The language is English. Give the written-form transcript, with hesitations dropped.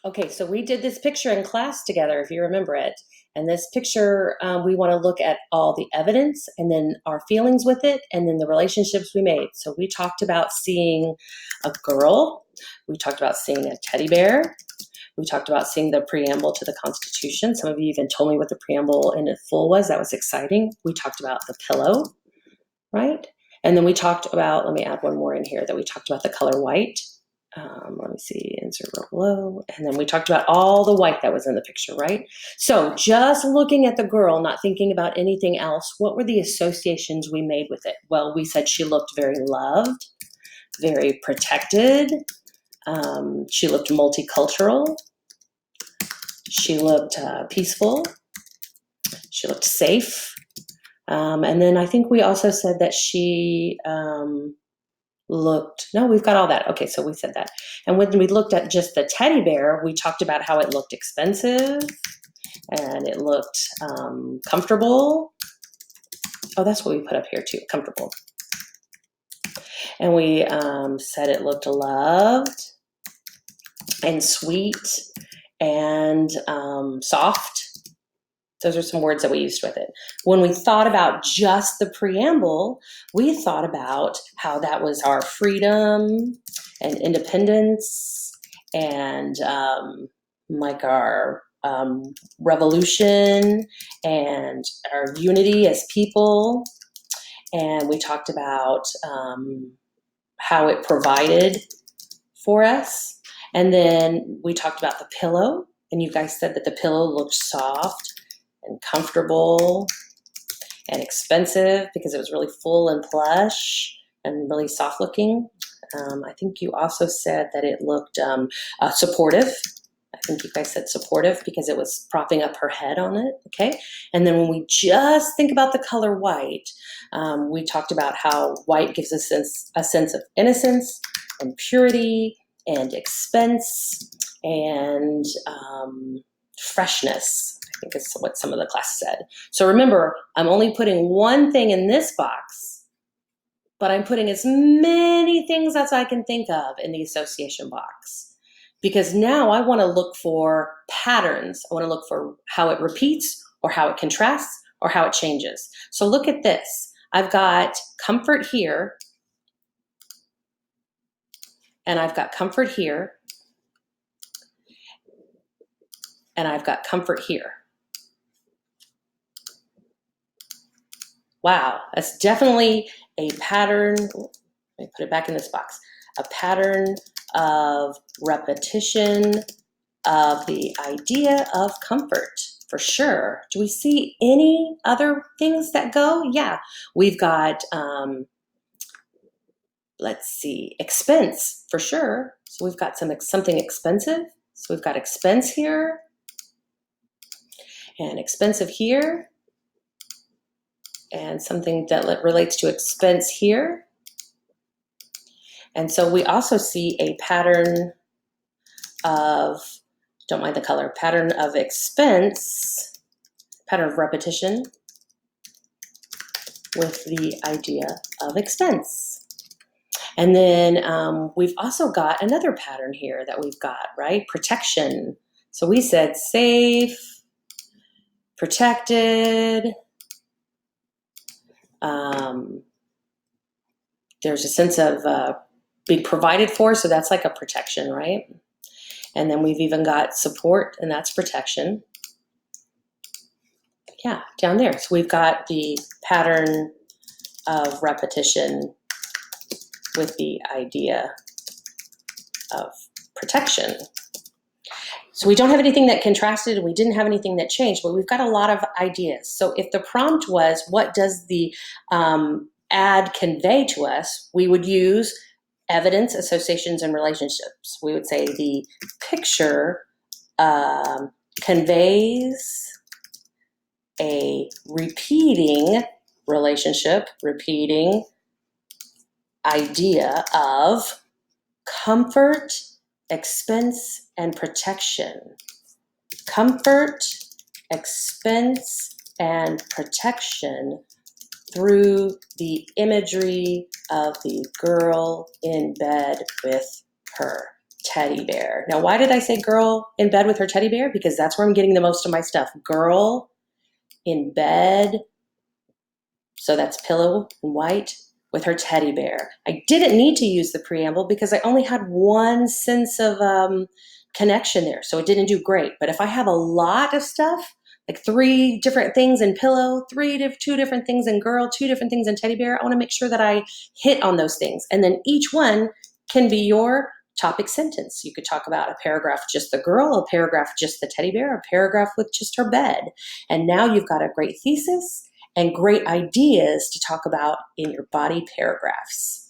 Okay, so we did this picture in class together, if you remember it. And this picture, we want to look at all the evidence and then our feelings with it and then the relationships we made. So we talked about seeing a girl, we talked about seeing a teddy bear, we talked about seeing the preamble to the Constitution. Some of you even told me what the preamble in full was. That was exciting. We talked about the pillow, right? And then we talked about, let me add one more in here, that we talked about the color white. Let me see, insert row below. And then we talked about all the white that was in the picture, right? So just looking at the girl, not thinking about anything else, what were the associations we made with it? Well, we said she looked very loved, very protected. She looked multicultural. She looked peaceful. She looked safe. And then I think we also said that she no, we've got all that. Okay, so we said that. And when we looked at just the teddy bear, we talked about how it looked expensive and it looked comfortable. Oh, that's what we put up here too, comfortable. And we said it looked loved and sweet and soft. Those are some words that we used with it. When we thought about just the preamble, we thought about how that was our freedom and independence and like our revolution and our unity as people. And we talked about how it provided for us. And then we talked about the pillow, and you guys said that the pillow looked soft and comfortable and expensive because it was really full and plush and really soft looking. I think you also said that it looked supportive. I think you guys said supportive because it was propping up her head on it, okay? And then when we just think about the color white, we talked about how white gives us a sense of innocence and purity and expense and freshness. I think is what some of the class said. So remember, I'm only putting one thing in this box, but I'm putting as many things as I can think of in the association box. Because now I want to look for patterns. I want to look for how it repeats or how it contrasts or how it changes. So look at this. I've got comfort here, and I've got comfort here, and I've got comfort here. Wow, that's definitely a pattern. Let me put it back in this box. A pattern of repetition of the idea of comfort, for sure. Do we see any other things that go? Yeah, we've got, let's see, expense, for sure. So we've got something expensive. So we've got expense here and expensive here, and something that relates to expense here. And so we also see a pattern of, don't mind the color, pattern of expense, pattern of repetition with the idea of expense. And then we've also got another pattern here that we've got, right? Protection. So we said safe, protected, there's a sense of being provided for, so that's like a protection, right? And then we've even got support, and that's protection. Yeah, down there. So we've got the pattern of repetition with the idea of protection. So we don't have anything that contrasted, and we didn't have anything that changed, but we've got a lot of ideas. So if the prompt was, what does the ad convey to us, we would use evidence, associations, and relationships. We would say the picture conveys a repeating relationship, repeating idea of comfort, expense, and protection. Comfort, expense, and protection through the imagery of the girl in bed with her. teddy bear. Now, why did I say girl in bed with her teddy bear? Because that's where I'm getting the most of my stuff. Girl in bed. So that's pillow and white with her teddy bear. I didn't need to use the preamble because I only had one sense of connection there. So it didn't do great. But if I have a lot of stuff, like 3 different things in pillow, 2 different things in girl, 2 different things in teddy bear, I want to make sure that I hit on those things. And then each one can be your topic sentence. You could talk about a paragraph just the girl, a paragraph just the teddy bear, a paragraph with just her bed. And now you've got a great thesis and great ideas to talk about in your body paragraphs.